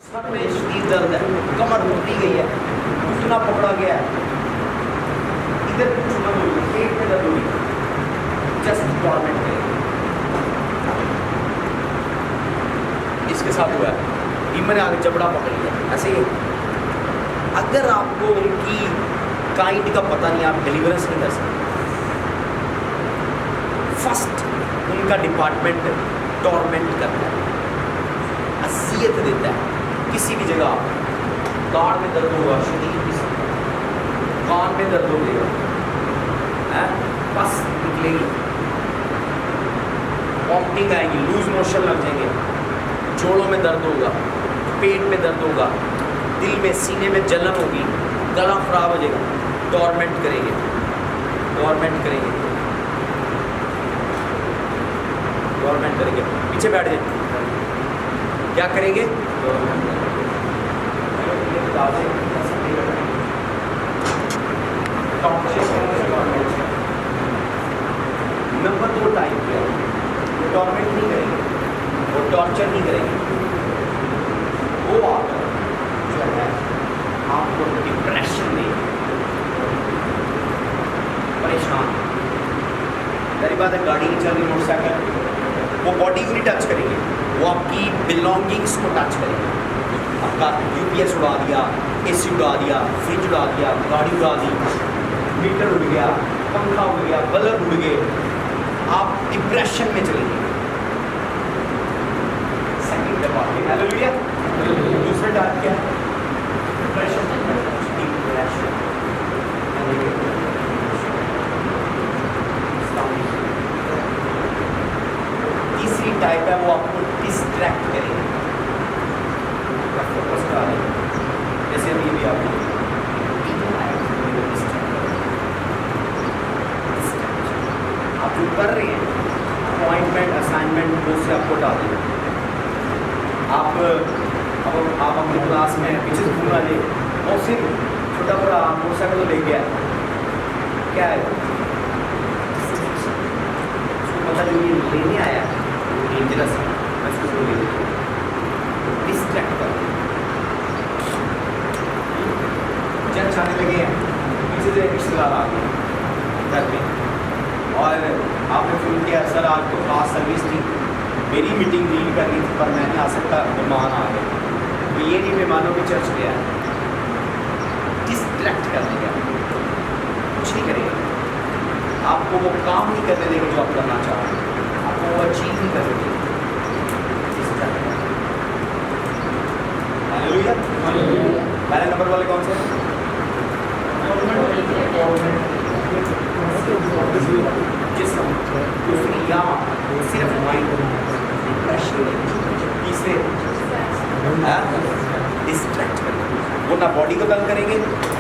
Sir में शदीद दर्द है, कमर टूटी गई है, घुटना पकड़ा गया है, इधर घुटना हो गई, पेट में दर्द हो गई, जस्ट गवर्नमेंट में इसके साथ हुआ है, डीमन ने आगे जबड़ा पकड़ लिया। ऐसे ही अगर आपको उनकी काइंड का पता नहीं, आप डिलीवरेंस नहीं कर सकते। फर्स्ट उनका डिपार्टमेंट टॉर्मेंट करता है, असियत देता है। किसी भी जगह गाढ़ में दर्द होगा, शरीर भी कान में दर्द हो गया, बस निकलेगी, वॉमिटिंग आएगी, लूज मोशन लग जाएंगे, जोड़ों में दर्द होगा, पेट में दर्द होगा, दिल में सीने में जलन होगी, गला खराब हो जाएगा। टॉर्मेंट करेंगे, टॉर्मेंट करेंगे, टॉर्मेंट करेंगे। पीछे बैठ जाए, क्या करेंगे? नंबर 2 टाइप है, वो टॉर्मेंट नहीं करेंगे, वो टॉर्चर नहीं करेंगे, वो आकर जो है आपको डिप्रेशन में परेशान। मेरी बात है, गाड़ी नहीं चल रही, मोटरसाइकिल, वो बॉडी को नहीं टच करेंगे, वो आपकी बिलोंगिंग्स को टच करेंगे। आपका यूपीएस उड़ा दिया, एसी उड़ा दिया, फ्रिज उड़ा दिया, गाड़ी उड़ा दी, मीटर उड़ गया, पंखा उड़ गया, बल्ब उड़ गए, आप डिप्रेशन में चलेंगे। Second department, hallelujah. दूसरा टाइप क्या है? Depression, depression. तीसरी टाइप है, वो आपको डिस्ट्रैक्ट करेंगे, फोकस करा देंगे। जैसे अभी भी आपको आप जो कर रहे हैं, अपॉइंटमेंट, असाइनमेंट, वो से आपको हटा देंगे। आप अपनी क्लास में पीछे से घूम रहे और सिर्फ छोटा बड़ा मोटरसाइकिल ले गया, क्या है उसको पता जो ये लेने आया है डेंजरस है, मैं उसको बोल डिस्ट्रैक्ट कर। जज आने लगे हैं, पीछे से रिश्तेदार आ गए घर में, और आपने फ़ोन किया, सर आज तो खास सर्विस थी, मेरी मीटिंग डील करनी थी पर मैं नहीं आ सकता, मेहमान आ गए। तो ये नहीं मेहमानों की चर्च गया है, डिस्ट्रैक्ट कर देगा, कुछ नहीं करेगा, आपको वो काम नहीं करने देगा जो आप करना चाह रहे हैं, आपको वो अचीव नहीं करने देगा। हालेलुया। पहले नंबर वाले कौन से? जिस्म, दूसरी या सिर्फ माइंड, तीसरे डिस्ट्रैक्ट करेंगे, वो ना बॉडी को तंग करेंगे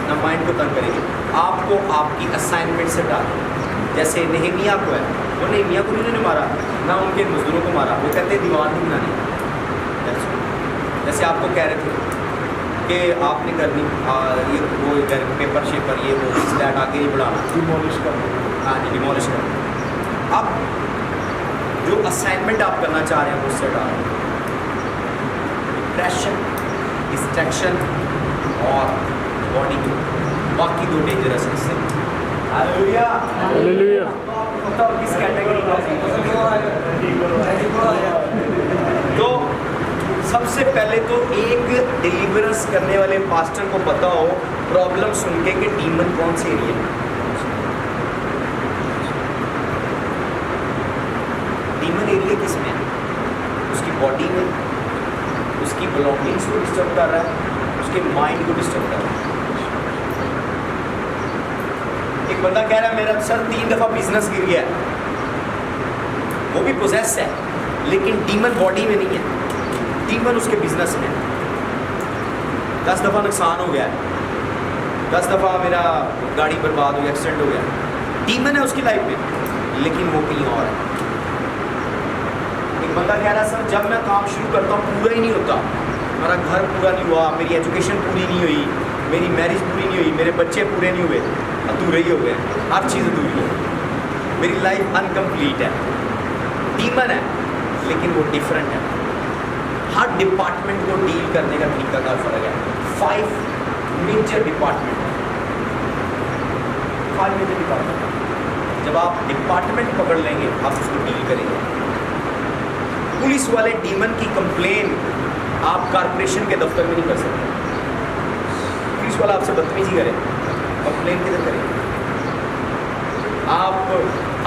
ना माइंड को तंग करेंगे, आपको आपकी असाइनमेंट से डालेंगे। जैसे नेहमिया को है, वो नेहमिया को नहीं मारा, ना उनके मजदूरों को मारा, वो कहते हैं दीवार नहीं बनानी। जैसे आपको कह रहे थे कि आपने करनी ये वो घर पेपर शेपर ये वो स्लैट आगे नहीं बढ़ाना, डिमोलिश कर, हाँ जी डिमोलिश कर। अब जो असाइनमेंट आप करना चाह रहे हैं वो उससे डालें। डिप्रेशन, डिस्ट्रैक्शन और बॉडी को, बाकी दो डेंजरस हिस्से। Hallelujah, hallelujah. बताओ किस कैटेगरी का? तो सबसे पहले तो एक डिलीवरेंस करने वाले पास्टर को पता हो प्रॉब्लम सुन के कि डीमन कौन से एरिया में, डीमन एरिया किस में है, उसकी बॉडी में, उसकी बिलोंगिंग्स को डिस्टर्ब कर रहा है, उसके माइंड को डिस्टर्ब कर रहा है। एक बंदा कह रहा है मेरा सर 3 दफ़ा बिजनेस गिर गया है, वो भी पोजेस है लेकिन डीमन बॉडी में नहीं है, डीमन उसके बिजनेस में। 10 दफ़ा नुकसान हो गया है, 10 दफ़ा मेरा गाड़ी बर्बाद हो गया, एक्सीडेंट हो गया, डीमन है उसकी लाइफ में लेकिन वो कहीं और है। एक बंदा कह रहा है सर जब मैं काम शुरू करता हूँ पूरा ही नहीं होता, मेरा घर पूरा नहीं हुआ, मेरी एजुकेशन पूरी नहीं हुई, मेरी मैरिज पूरी नहीं हुई, मेरे बच्चे पूरे नहीं हुए, अधूरे ही हो गए, हर चीज़ अधूरी है, मेरी लाइफ अनकम्प्लीट है। डीमन है लेकिन वो डिफरेंट है, हर डिपार्टमेंट को डील करने का तरीका का फर्क है। 5 मेजर डिपार्टमेंट, जब आप डिपार्टमेंट पकड़ लेंगे आप उसको डील करेंगे। पुलिस वाले डीमन की कंप्लेन आप कारपोरेशन के दफ्तर में नहीं कर सकते। पुलिस वाला आपसे बदतमीजी करे, कंप्लेन किधर करेंगे? आप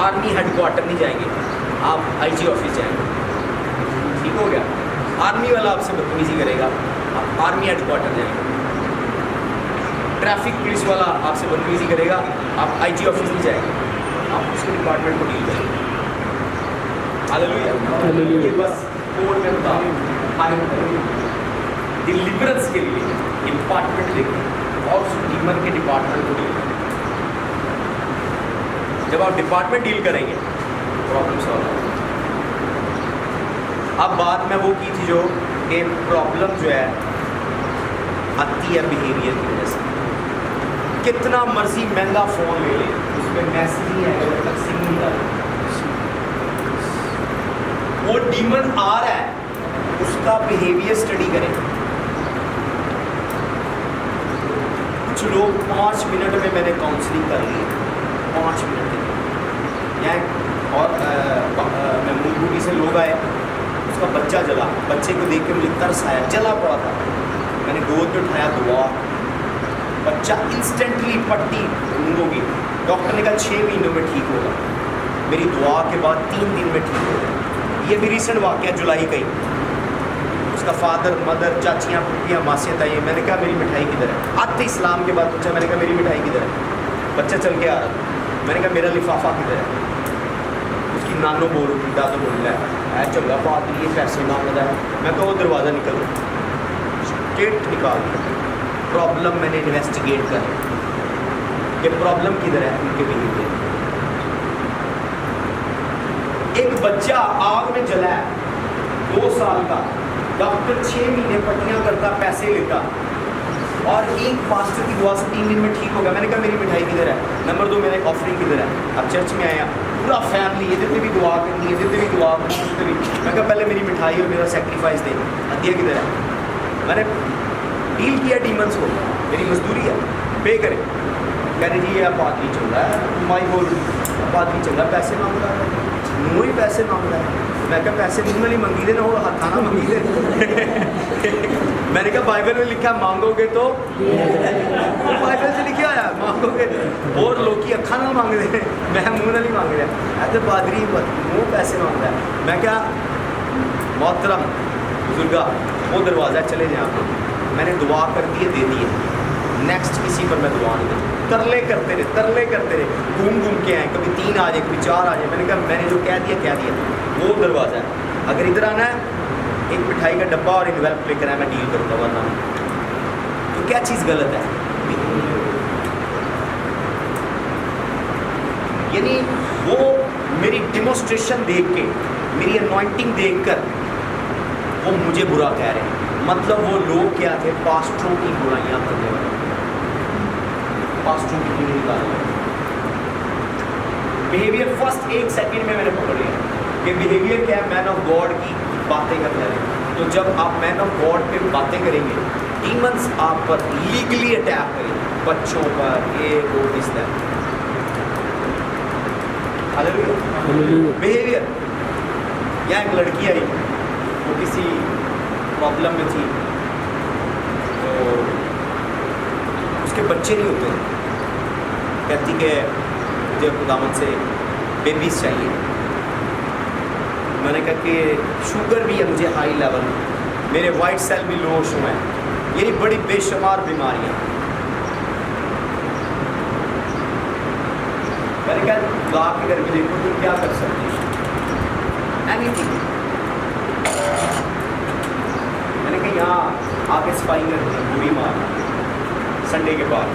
आर्मी हेडक्वार्टर नहीं जाएंगे, आप आईजी ऑफिस जाएंगे, ठीक हो गया। आर्मी वाला आपसे बदतमीजी करेगा, आप आर्मी हेडक्वार्टर जाएंगे। ट्रैफिक पुलिस वाला आपसे बदतमीजी करेगा, आप आईजी ऑफिस नहीं जाएंगे, आप उसके डिपार्टमेंट को डील करेंगे। हालेलुया, ये बस कोड में बता डिलीवरेंस के लिए डिपार्टमेंट देखें और उस डीमन के डिपार्टमेंट को डील करें। जब आप डिपार्टमेंट डील करेंगे प्रॉब्लम सॉल्व होगा। अब बात मैं वो की थी जो कि प्रॉब्लम जो है आती है बिहेवियर की वजह से। कितना मर्जी महंगा फ़ोन ले ले, उसमें मैसेज नहीं आएगा जब तक सिम नहीं डाले। वो डीमन आ रहा है, उसका बिहेवियर स्टडी करें। कुछ लोग 5 मिनट में मैंने काउंसलिंग कर ली, 5 मिनट में यहाँ। और महमूदपुरी से लोग आए, उसका बच्चा जला, बच्चे को देख के मुझे तरस आया, जला पड़ा था। मैंने गोद में उठाया, दुआ, बच्चा इंस्टेंटली पट्टी होगी। डॉक्टर ने कहा 6 महीनों में ठीक होगा। मेरी दुआ के बाद 3 दिन में ठीक होगा। ये भी रिसेंट वाक़या जुलाई का ही। उसका फादर, मदर, चाचियाँ, पुप्पियाँ, मासियाँ, ताइयाँ। मैंने कहा मेरी मिठाई किधर है? आते इस्लाम के बाद पूछा, मैंने कहा मेरी मिठाई किधर है? बच्चा चल के आ रहा। मैंने कहा मेरा लिफाफा किधर है? उसकी नानो बोल रही, दादो बोल रहा है चंगा बात ये पैसे मांगता है। मैं तो वो दरवाज़ा निकल स्टेट निकाल दिया। प्रॉब्लम मैंने इन्वेस्टिगेट कर कि प्रॉब्लम किधर है उनके बिहेवियर। एक बच्चा आग में जला है, 2 साल का, डॉक्टर 6 महीने पट्टियाँ करता, पैसे लेता, और एक पास्टर की दुआ से 3 दिन में ठीक होगा। मैंने कहा मेरी मिठाई किधर है? नंबर 2 मेरे ऑफरिंग किधर है? अब चर्च में आया, पूरा फैमिली ये देते भी दुआ करनी है, देते भी दुआ करनी है। मैं कहा पहले मेरी मिठाई और मेरा सेक्रीफाइस दे, हदिया किधर है? मैंने डील किया डीमंस को, मेरी मजदूरी है, पे करें। कह रहे जी ये आप आदमी चल रहा है, माई बोल अब आदमी चल रहा है, पैसे मांग रहा है, मुँह ही पैसे मांग रहा है। मैं कहा पैसे मुँह में नहीं मंगी दे ना, वो हाथ ना मंगी दे। मैंने कहा बाइबल में लिखा मांगोगे तो, बाइबल से लिखा आया मांगोगे, और लोग की अखा ना मांग दे, मैं मुँह नहीं मांग रहा। ऐसे पादरी मुँह पैसे मांग रहा है। मैं क्या मोहतरम बुजुर्गा वो दरवाज़ा चले जाए आप। मैंने दुआ कर दी है, दे दी है, नेक्स्ट किसी पर मैं दुआ नहीं करती। तरले करते रहे, घूम के आए, कभी 3 आ जाए, कभी 4 आ जाए। मैंने कहा मैंने जो कह दिया वो दरवाज़ा है। अगर इधर आना है, एक मिठाई का डब्बा और इन्वेल्प लेकर आए, मैं डील करूँगा, वरना तो क्या चीज़ गलत है? यानी वो मेरी डिमोस्ट्रेशन देख के, मेरी अनॉइंटिंग देख कर वो मुझे बुरा कह रहे हैं। मतलब वो लोग क्या थे? पास्टरों की बुराइयां करने वाले, पास्टरों की बुराई निकालने वाले। बिहेवियर फर्स्ट 1 सेकंड में मैंने पकड़ लिया कि बिहेवियर क्या है। मैन ऑफ गॉड की बातें करते हैं। तो जब आप मैन ऑफ गॉड पे बातें करेंगे, डीमंस आप पर लीगली अटैक करेंगे, बच्चों पर, ये वो इस तरह। बिहेवियर, यहाँ एक लड़की आई, वो किसी प्रॉब्लम में थी, तो उसके बच्चे नहीं होते, कहती कि मुझे खुदावंद से बेबीज चाहिए। मैंने कहा कि शुगर भी है मुझे हाई लेवल, मेरे वाइट सेल भी लो शो हैं, यही बड़ी बेशुमार बीमारियाँ। मैंने कहा खुदा के घर में देखो तुम क्या कर सकते हो, एनीथिंग। मैंने कहा यहाँ आके सफाई कर बुरी मार संडे के बाद।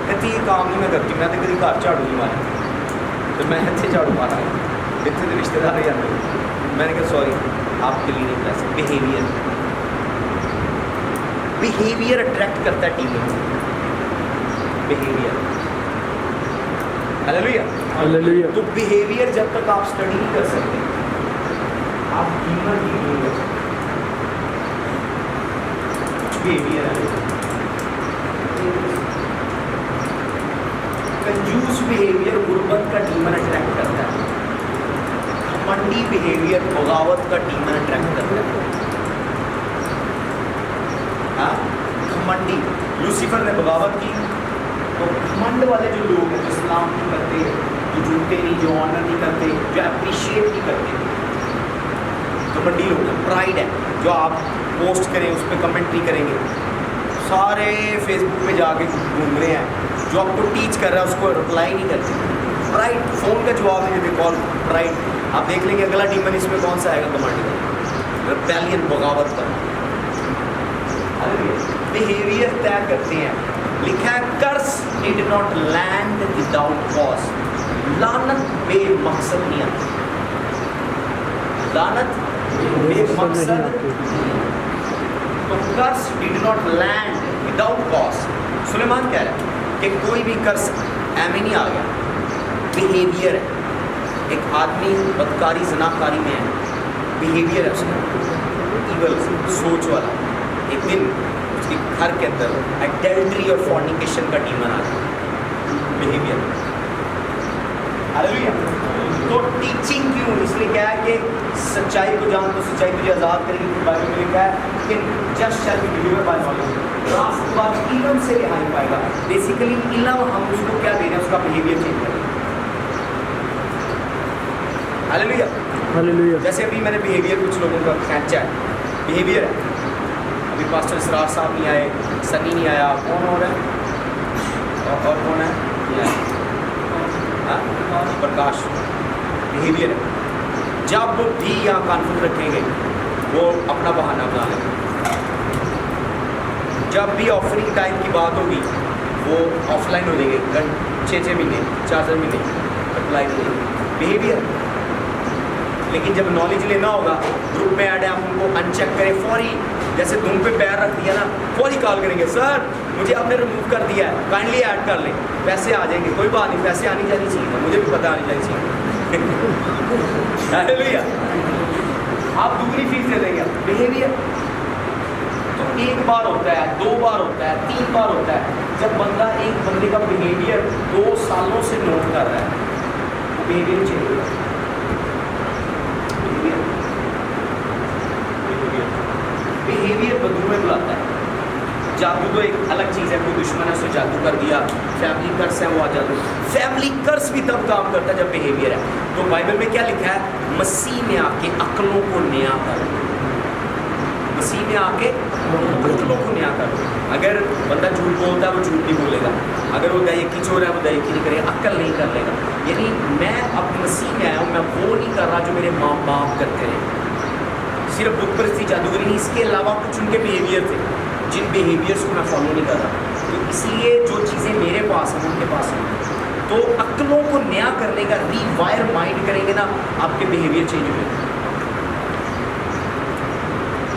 कहती ये काम नहीं मैं करती, मैं तो कभी घर झाड़ू नहीं मारा, तो मैं इतने झाड़ू मारा, इतने तो रिश्तेदार ही आते। मैंने कहा सॉरी आपके लिए नहीं कर सकते। बिहेवियर अट्रैक्ट करता है टीम, बिहेवियर। हालेलुया। तो बिहेवियर जब तक आप स्टडी नहीं कर सकते, आप टीमर नहीं कर सकते। बिहेवियर है। कंजूस बिहेवियर गुर्बत का डीमन अट्रैक्ट करता है। घमंडी बिहेवियर बगावत का डीमन अट्रैक्ट करता है। हाँ, घमंडी, लूसीफर ने बगावत की, तो घमंड वाले जो लोग हैं, जो इस्लाम नहीं करते, जो झूठे नहीं, जो ऑनर नहीं करते, जो अप्रिशिएट नहीं करते, घमंडी लोग हैं। प्राइड है, जो आप पोस्ट करें उस पर कमेंट नहीं करेंगे, सारे फेसबुक पे जाके घूम रहे हैं, जो आपको टीच कर रहा है उसको रिप्लाई नहीं करते। प्राइड, फ़ोन का जवाब नहीं देते, कॉल प्राइड। आप देख लेंगे अगला डीमन इसमें कौन सा आएगा, घमंड का, रिबेलियन, बगावत का। बिहेवियर तय करते हैं। लिखा है curse did not land without cause, लानत बेमकसद नहीं आती, लानत बेमकसद। तो curse did not land without cause. Suleman कह रहा है कि कोई भी कर्स ऐमे नहीं आ गया, बिहेवियर है। एक आदमी बदकारी ज़नाकारी में है, बिहेवियर है उसका ईवल, सोच वाला। एक दिन उसके घर के अंदर एडल्ट्री और फॉर्निकेशन का डीमन आ गया, बिहेवियर। हालेलुया। तो टीचिंग क्यों, इसलिए क्या है कि सच्चाई को जान तो सच्चाई तुझे आज़ाद करेगी। बाइबल में लिखा है कि just shall be delivered by knowledge, रास्तबाज इल्म से रिहाई पाएगा। बेसिकली इल्म हम उसको क्या दे रहे हैं, उसका बिहेवियर चेंज करें। Hallelujah, hallelujah. जैसे अभी मैंने बिहेवियर कुछ लोगों का खींचा है, बिहेवियर है। अभी पास्टर इसरार साहब नहीं आए, सनी नहीं आया, कौन हो रहा है और कौन है, प्रकाश। बिहेवियर है। जब भी यहाँ कॉन्फ्लिक्ट रखेंगे वो अपना बहाना बना लेंगे। जब भी ऑफरिंग टाइम की बात होगी वो ऑफलाइन हो जाएंगे, 6 महीने 4 महीने अप्लाई नहीं होगी। बिहेवियर। लेकिन जब नॉलेज लेना होगा, ग्रुप में ऐड है, हम उनको अनचेक करें, फौरी, जैसे धुन पे पैर रख दिया ना, फौरी कॉल करेंगे, सर मुझे आपने रिमूव कर दिया है, काइंडली ऐड कर लें, पैसे आ जाएंगे। कोई बात नहीं, पैसे आनी जानी चाहिए, मुझे भी पता आनी जानी चाहिए। हालेलुया। आप दुगनी फीस दे देंगे। बिहेवियर तो एक बार होता है, 2 बार होता है, 3 बार होता है। जब बंदा एक बंदे का बिहेवियर 2 सालों से नोट कर रहा है, वो बिहेवियर चेंज होगा। बिहेवियर बदलू में बुलाता है। जादू तो एक अलग चीज़ है, कोई दुश्मन है उसने जादू कर दिया, फैमिली कर्स है वो आ जादू। फैमिली कर्स भी तब काम करता है जब बिहेवियर है। तो बाइबल में क्या लिखा है, मसीह में आके अक्लों को नया कर, मसीह में आके अक्लों को नया कर। अगर बंदा झूठ बोलता है वो झूठ नहीं बोलेगा, अगर वो दयाकी चोर है वो दयाकी नहीं करेगा, अक्ल नहीं कर लेगा। यानी मैं अब मसीह में आया हूँ, मैं वो नहीं कर रहा जो मेरे माँ बाप करते रहे, सिर्फ बुत परस्ती जादूगरी नहीं, इसके अलावा कुछ उनके बिहेवियर थे जिन बिहेवियर्स को मैं फॉलो नहीं कर रहा। तो इसलिए जो चीज़ें मेरे पास हैं उनके पास हैं। तो अक्लों को नया करने का रीवायर माइंड करेंगे ना, आपके बिहेवियर चेंज हो जाएंगे।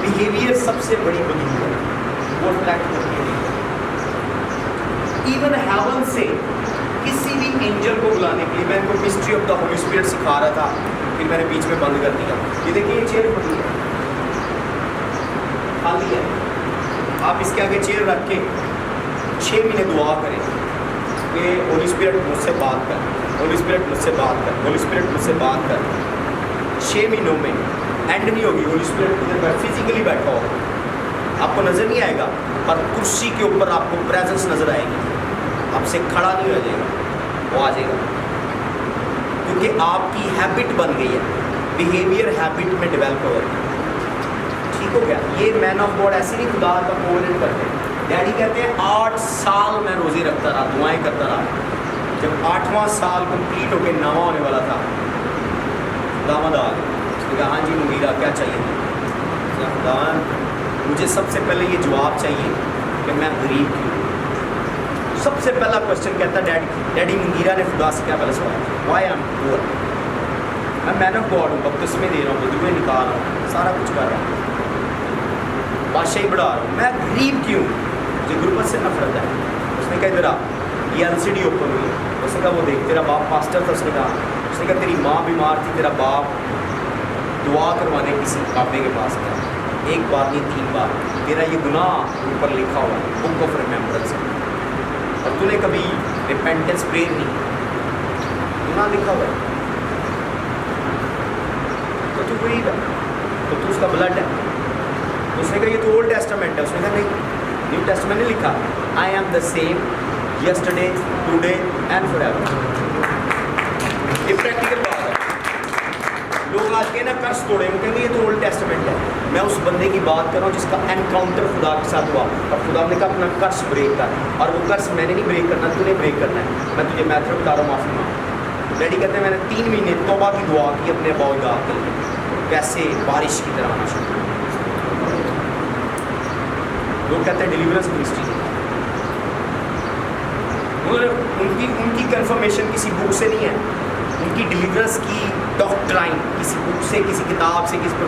बिहेवियर सबसे बड़ी बदलू है, वो अट्रैक्ट करती है। इवन हेवन से किसी भी एंजल को बुलाने के लिए, मैं इनको mystery of the Holi spirit सिखा रहा था, फिर मैंने बीच में बंद कर दिया। ये देखिए ये चेयर पड़ी है, खाली है, आप इसके आगे चेयर रख के 6 महीने दुआ करें कि होली स्पिरिट मुझसे बात कर, होली स्पिरिट मुझसे बात कर, होली स्पिरिट मुझसे बात कर। 6 महीनों में एंड नहीं होगी, होली स्पिरिट इधर फिजिकली बैठा होगा, आपको नज़र नहीं आएगा, पर कुर्सी के ऊपर आपको प्रेजेंस नज़र आएगी, आपसे खड़ा नहीं हो जाएगा, वो आ जाएगा, क्योंकि आपकी हैबिट बन गई है। बिहेवियर हैबिट में डेवलप हो गया। ठीक हो गया। ये मैन ऑफ गॉड ऐसे नहीं खुदा का कोऑर्डिनेट करते। डैडी कहते हैं 8 साल मैं रोज़ी रखता रहा, दुआएं करता रहा। जब 8वां साल कंप्लीट होकर 9वां होने वाला था, दामाद आ गया, उसने कहा हाँ जी मुगीरा क्या चाहिए। खुदावन मुझे सबसे पहले ये जवाब चाहिए कि मैं गरीब क्यों। सबसे पहला क्वेश्चन कहता डैडी मुगीरा ने खुदा से क्या पहले सवाल, वाई आई एम पुअर। मैं मैन ऑफ गॉड हूँ, बपतिस्मे दे रहा हूँ, दुआएं निकाल रहा हूँ, सारा कुछ कर रहा हूँ, बादशाही बढ़ा रहा हूँ, मैं गरीब क्यों। मुझे गुर्बत से नफरत है। उसने कहा इधर आ, ये एलसीडी ओपन हुई है। उसने कहा वो देख तेरा बाप पास्टर था। उसने कहा तेरी माँ बीमार थी, तेरा बाप दुआ करवाने किसी बाबे के पास गया, 1 बार नहीं 3 बार। तेरा ये गुनाह ऊपर लिखा हुआ है, बुक ऑफ रिमेम्बरेंस है, और तूने कभी रिपेंटेंस प्रेयर नहीं, गुनाह लिखा हुआ है, तो तू गरीब है, तो तू उसका ब्लड है। उसने कहा ये तो ओल्ड टेस्टामेंट है, उसने कहा नहीं, न्यू टेस्टामेंट ने लिखा I am the same yesterday today and forever. ये प्रैक्टिकल बात है। लोग आज के ना कर्स तोड़े, वो कहेंगे ये तो ओल्ड टेस्टामेंट है। मैं उस बंदे की बात कर रहा हूँ जिसका एनकाउंटर खुदा के साथ हुआ, और खुदा ने कहा अपना कर्स ब्रेक कर, और वो कर्स मैंने नहीं ब्रेक करना, तूने ब्रेक करना है। मैं तुझे मैथड बता रहा हूँ, माफ़ी मांग। डैडी कहते हैं मैंने 3 महीने तौबा की दुआ की अपने अबाउट गाँव के लिए, कैसे बारिश की तरह आना शुरू। लोग कहते हैं डिलीवरेंस मिनिस्ट्री नहीं, उनकी कंफर्मेशन किसी बुक से नहीं है, उनकी डिलीवरेंस की डॉक्ट्राइन किसी बुक से, किसी किताब से, किसी पर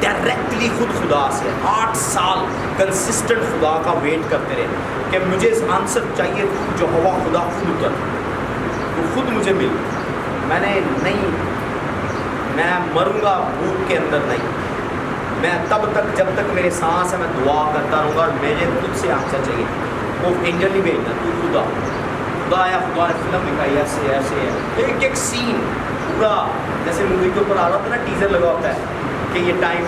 डायरेक्टली खुद खुदा से। 8 साल कंसिस्टेंट खुदा का वेट करते रहे कि मुझे आंसर चाहिए, जो हवा खुदा खुद उतर, तो खुद मुझे मिल। मैंने नहीं, मैं मरूंगा भूख के अंदर नहीं, मैं तब तक जब तक मेरे सांस है मैं दुआ करता रहूँगा, और मुझे खुद से आंसर चाहिए। वो एंजल नहीं भेजना, तू खुदा आया, खुदा ने फिल्म दिखाई, ऐसे ऐसे है, एक एक सीन पूरा जैसे मूवी के ऊपर आ रहा होता है ना, टीजर लगा होता है कि ये टाइम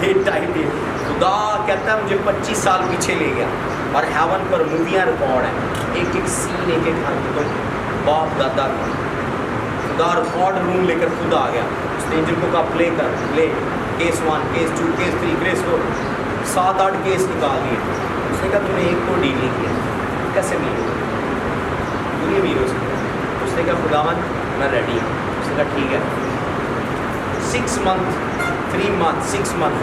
डेट। खुदा कहता है मुझे 25 साल पीछे ले गया, और हेवन पर मूवियाँ रिकॉर्ड है, एक एक सीन, एक एक हरकतों, बाप दादा खुदा रिकॉर्ड रूम लेकर खुद आ गया। उसने एंजल को कहा प्ले कर, play case 1, case 2, case 3, case 4, 7-8 case निकाल लिए। उसने कहा तूने एक को डील नहीं किया, कैसे मिले दुनिया मीरो से। उसने कहा खुदावन मैं रेडी हूँ। उसने कहा ठीक है, 6 month 3 month 6 month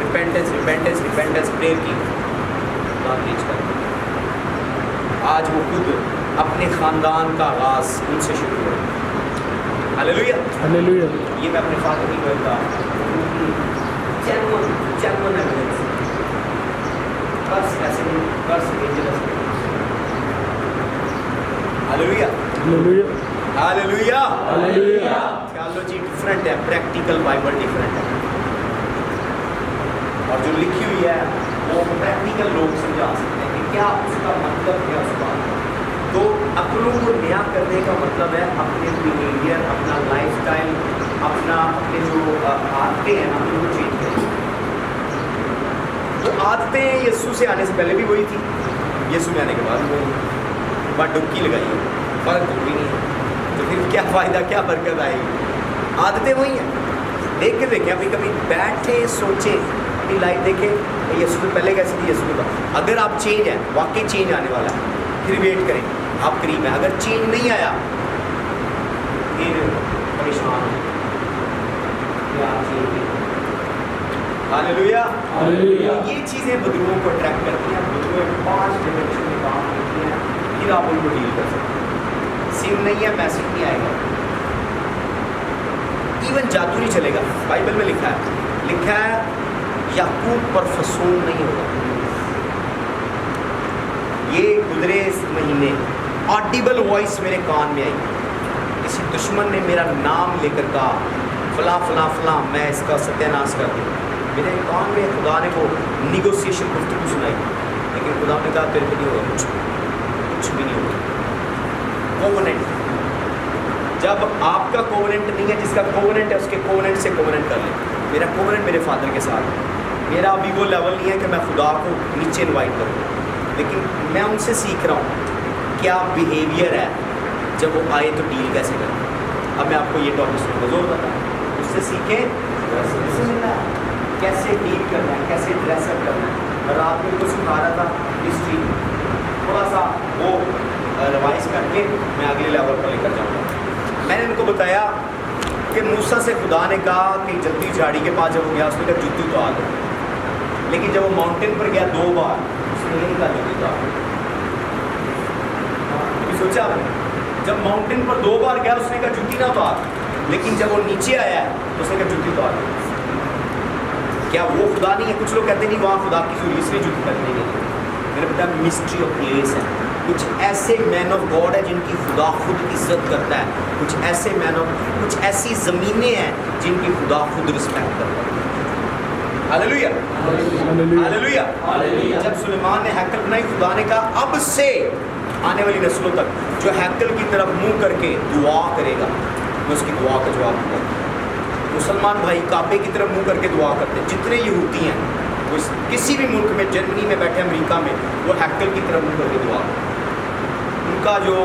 repentance prayer की, रीच कर। आज वो खुद अपने ख़ानदान का आगाज़ उनसे शुरू हो। Hallelujah hallelujah. ये मैं अपने फादर की बोलता जेन्युइन एविडेंस, कर्स ऐसे नहीं, curse dangerous. Hallelujah hallelujah hallelujah hallelujah. Theology different है, प्रैक्टिकल बाइबल डिफरेंट है, और जो लिखी हुई है वो प्रैक्टिकल लोग समझा सकते हैं कि क्या उसका मतलब क्या उसका। तो अपनों को नया करने का मतलब है अपने बिहेवियर, अपना लाइफस्टाइल, अपने जो आदतें हैं अपने को चेंज करें। तो आदतें यीशु से आने से पहले भी वही थी, यीशु में आने के बाद वो बात डुबकी लगाई, फर्क तो भी नहीं है। तो फिर क्या फ़ायदा, क्या बरकत आएगी? आदतें वही हैं। देख के देखें, अभी कभी बैठे सोचें अपनी लाइफ, देखें यीशु से पहले कैसी थी, यीशु का। अगर आप चेंज हैं, वाकई चेंज आने वाला है, फिर वेट करें, आप करीब हैं। अगर चेंज नहीं आया फिर परेशान हो। Hallelujah hallelujah. ये चीज़ें बदलुओं को अट्रैक्ट करती हैं। बदलुएं 5 डायमेंशन में काम करती हैं, फिर आप उनको डील कर सकते हैं। सिम नहीं है, मैसेज नहीं आएगा, इवन जादू नहीं चलेगा। बाइबल में लिखा है याकूब पर फसूल नहीं होगा। ये गुजरे महीने ऑडिबल वॉइस मेरे कान में आई, किसी दुश्मन ने मेरा नाम लेकर कहा फला फला फला, मैं इसका सत्यानाश कर दूँ। मेरे कान में खुदा ने वो निगोसिएशन गुफ्तगू सुनाई, लेकिन खुदा ने कहा तेरे को नहीं होगा, कुछ भी नहीं होगा। कोवेनेंट, जब आपका कोवेनेंट नहीं है, जिसका कोवेनेंट है उसके कोवेनेंट से कोवेनेंट कर ले। मेरा कोवेनेंट मेरे फादर के साथ है। मेरा अभी वो लेवल नहीं है कि मैं खुदा को नीचे इनवाइट करूँ, लेकिन मैं उनसे सीख रहा हूँ क्या बिहेवियर है, जब वो आए तो डील कैसे करें। अब मैं आपको ये टॉपिक सुनूँगा, जोर बताऊँ, उससे सीखें कैसे डील करना है, कैसे ड्रेसअप करना है। रात में उनको सिखा रहा था हिस्ट्री, थोड़ा सा वो रिवाइज करके मैं अगले लेवल पर लेकर जाऊँगा। मैंने उनको बताया कि मूसा से खुदा ने कहा कि जल्दी झाड़ी के पास जब वो गया उसने कहा जूती उतार दो, लेकिन जब वो माउंटेन पर गया 2 बार उसने नहीं कहा जूती उतार दो। सोचा जब माउंटेन पर 2 बार गया उसने कहा जूती ना उतार, लेकिन जब वो नीचे आया तो उसने कहा जूती उतार दो। क्या वो खुदा नहीं है? कुछ लोग कहते नहीं वहाँ खुदा की जरूरी इसलिए जूती करने नहीं। मैंने बताया मिस्ट्री ऑफ प्लेस है। कुछ ऐसे मैन ऑफ गॉड है जिनकी खुदा खुद इज्जत करता है, कुछ ऐसे कुछ ऐसी ज़मीनें हैं जिनकी खुदा खुद रिस्पेक्ट करता है। Hallelujah hallelujah. जब सुलेमान ने हैकल बनाई, खुदा ने कहा अब से आने वाली नस्लों तक जो हैकल की तरफ मुंह करके दुआ करेगा मैं उसकी दुआ का जवाब दूंगा। मुसलमान भाई काबे की तरफ मुंह करके दुआ करते हैं। जितने यहूदी हैं वो किसी भी मुल्क में, जर्मनी में बैठे, अमेरिका में, वो हैकल की तरफ मुंह करके दुआ करते। उनका जो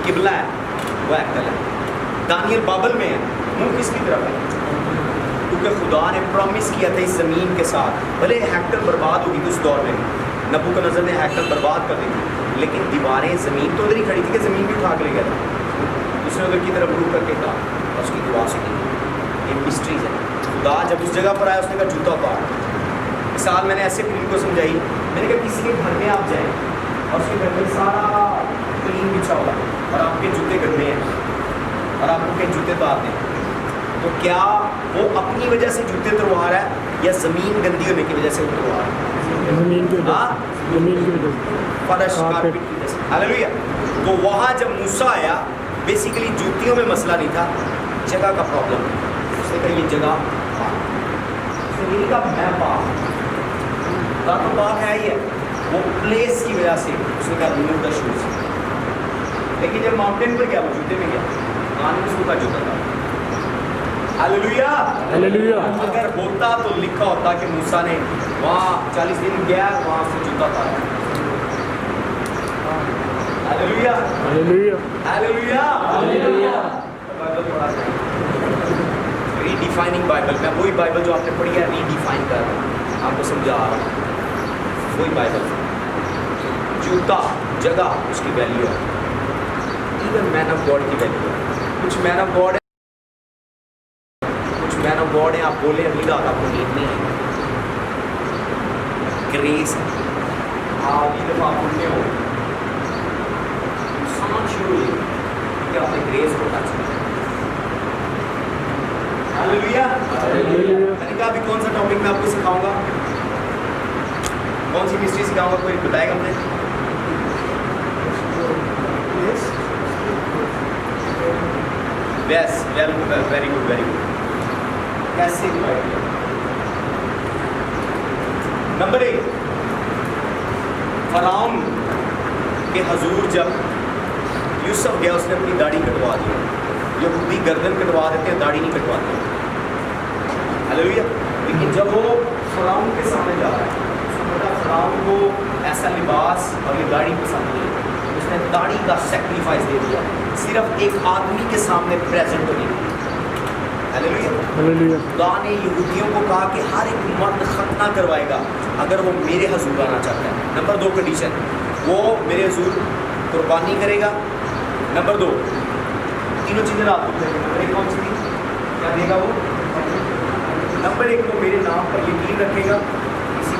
किबला है वो हैकल है। दानियल बाबल में है, मुंह किसकी तरफ है? क्योंकि खुदा ने प्रॉमिस किया था इस ज़मीन के साथ, भले हैकल बर्बाद होगी उस दौर में, नबूकदनेस्सर ने हैकल बर्बाद कर दी थी, लेकिन दीवारें, ज़मीन तो उधर ही खड़ी थी कि ज़मीन भी उठा के ले गया था। उसने उधर की तरफ रुक करके कहा और उसकी दुआ सुनी। ये मिस्ट्रीज है। खुदा जब उस जगह पर आया उसने कहा जूता उतार। मिसाल मैंने ऐसे फिल्म को समझाई, मैंने कहा किसी के घर में आप जाएँ और उसके घर में सारा क्लीन बिछा हुआ और आपके जूते गंदे हैं और आपको कहीं जूते उतार दें, तो क्या वो अपनी वजह से जूते उतरवा रहा है या ज़मीन गंदी होने की वजह से उतरवा रहा है? ज़मीन की वजह से, फर्श कारपेट की वजह से। हालेलुया। तो वहाँ जब मूसा आया, बेसिकली जूतियों में मसला नहीं था, जगह का प्रॉब्लम। उसने कहा ये जगह पाक, उसने नहीं कहा मैं पाक, खुदा तो पाक है ही है, वो प्लेस की वजह से उसने कहा रिमूव द शूज। लेकिन जब माउंटेन पर गया वो जूते में गया, कान में सूखा जूता था। Hallelujah hallelujah. अगर होता तो लिखा होता कि मूसा ने वहाँ 40 दिन गया, वहाँ से जूता उतारा। Hallelujah hallelujah hallelujah hallelujah. Bible पढ़ा है, रीडिफाइनिंग बाइबल। मैं वही बाइबल जो आपने पढ़ी है रीडिफाइन कर रहा हूँ, आपको समझा रहा हूँ। वही बाइबल, जूता जगह उसकी वैल्यू है, इवन मैन ऑफ गॉड की वैल्यू है। कुछ मैन ऑफ गॉड है, कुछ मैन ऑफ गॉड है, आप बोले अगली रात आपको नींद नहीं है, ग्रेस है। अगली दफ़ा आप उठने हो सांस शुरू हुई कि आपने ग्रेस को टच किया। Hallelujah hallelujah. मैंने कहा अभी कौन सा टॉपिक मैं आपको सिखाऊंगा, कौन सी मिस्ट्री सिखाऊंगा, कोई बताएगा मुझे? Yes very good very good very good. कैसे डिवाइड किया? नंबर 1, फराउन के हजूर जब यूसुफ गया उसने अपनी दाढ़ी कटवा दी। यहूदी गर्दन कटवा देते हैं, दाढ़ी नहीं कटवाते। हालेलुया। लेकिन जब वो फराउन के सामने जा रहा है, उसको पता फराउन को ऐसा लिबास और ये दाढ़ी पसंद नहीं है, उसने दाढ़ी का सेक्रीफाइस दे दिया सिर्फ एक आदमी के सामने प्रेजेंट होने के लिए। Hallelujah hallelujah. खुदा ने यहूदियों को कहा कि हर एक मर्द खतना करवाएगा अगर वो मेरे हजूर आना चाहता है। नंबर 2 कंडीशन, वो मेरे हजूर कुर्बानी करेगा। नंबर 2, तीनों चीज़ें रात को करेगा। नंबर 1 कौन सी थी? क्या देगा वो? नंबर 1 वो मेरे नाम पर यकीन रखेगा, किसी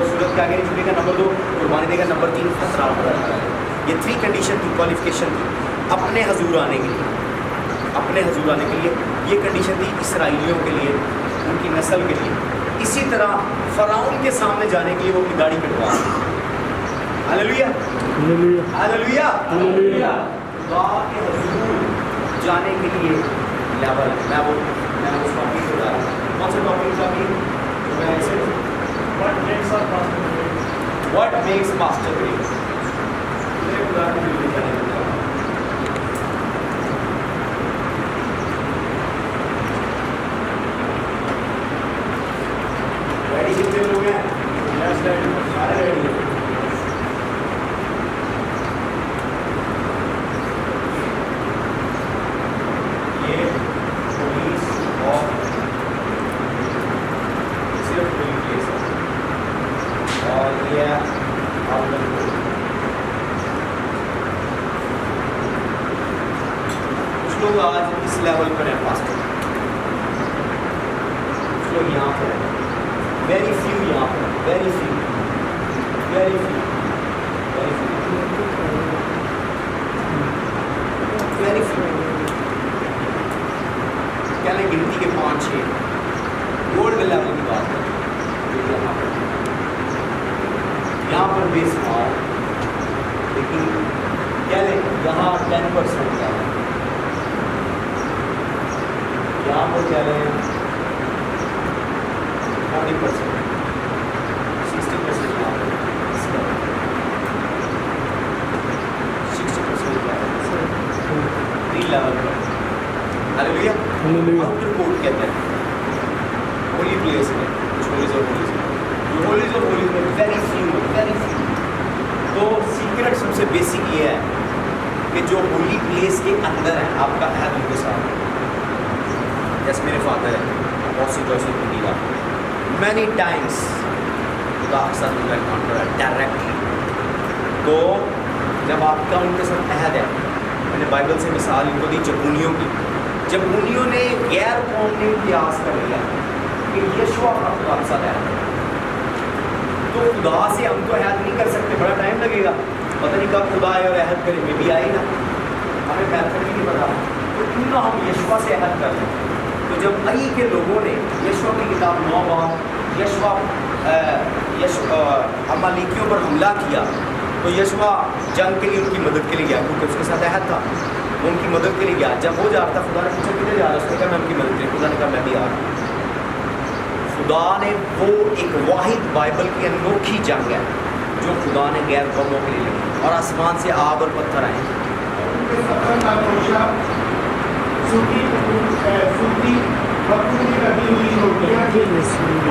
सूरत के आगे नहीं झुकेगा। नंबर 2 कुर्बानी देगा। नंबर 3 खतरा करेगा। ये 3 कंडीशन थी, क्वालिफिकेशन थी अपने हजूर आने के लिए। अपने हजूर आने के लिए ये कंडीशन थी इसराइलियों के लिए, उनकी नस्ल के लिए। इसी तरह फराउन के सामने जाने के लिए वो अपनी दाढ़ी कटवा। Hallelujah hallelujah hallelujah hallelujah. खुदा के हजूर जाने के लिए लेवल मैं उस टॉपिक को जा रहा हूँ। कौन सा टॉपिक का भी मैं ऐसे व्हाट मेक्स मास्टर ग्रेट। मेरे खुदा के दिल में जाने लगा। रेडी कितने लोग हैं? यस रेडी, सारे रेडी हैं। ये पुलिस और सिर्फ पुलिस केस है और ये आउटर कोर्ट। कुछ लोग आज इस लेवल पर हैं फास्ट, कुछ लोग यहाँ पर हैं, वेरी फ्यू यहाँ पर, very few very few very few very few. क्या मैं गिनती के 5-6 गोल्ड लेवल की बात करूँ यहाँ पर बेशुमार, लेकिन क्या लें यहाँ 10% क्या है, यहाँ पर क्या लें 40%, 60% यहाँ पे, 60% ग्रीन लेवल पर। हालेलुया। हालेलुया। आउटर कोर्ट कहते हैं होली प्लेस में, कुछ होलीज और होलीज में, जो होलीज और होलीज में वेरी फ्यू। तो सीक्रेट सबसे बेसिक ये है कि जो होली प्लेस के अंदर है आपका अहद उनके साथ है। जैसे मेरे फादर है अपोस्टल जोसेफ मुंडीला, मैनी टाइम्स खुदा के साथ उनका एनकाउंटर है डायरेक्टली। तो जब आपका उनके साथ अहद है, मैंने बाइबल से मिसाल इनको दी जबूनियों की। जबूनियों ने गैर कौम ने इतिहास कर लिया कि यीशुआ का खुदा के साथ अहद है, तो खुदा से हम तो अहद नहीं कर सकते, बड़ा टाइम लगेगा, पता नहीं कब खुदा आए और अहद करे, में भी आएगा, हमें बेहतर भी नहीं पता। तो क्यों ना हम यीशुआ से अहद कर लें। तो जब मई के लोगों ने यीशुआ की किताब 9 बार यीशुआ अमालिकियों पर हमला किया, तो यीशुआ जंग के लिए उनकी मदद के लिए गया, क्योंकि उसके साथ अहद था, वो उनकी मदद के लिए गया। जब वो जा रहा था, खुदा ने पूछा किधर जा रहा है, उसने कहा मैं उनकी मदद के लिए, खुदा ने कहा मैं भी आ रहा हूँ। खुदा ने वो एक वाहिद बाइबल की अनोखी जंग है जो खुदा ने गैर कौमों के लिए लड़ी, और आसमान से आग और पत्थर आए।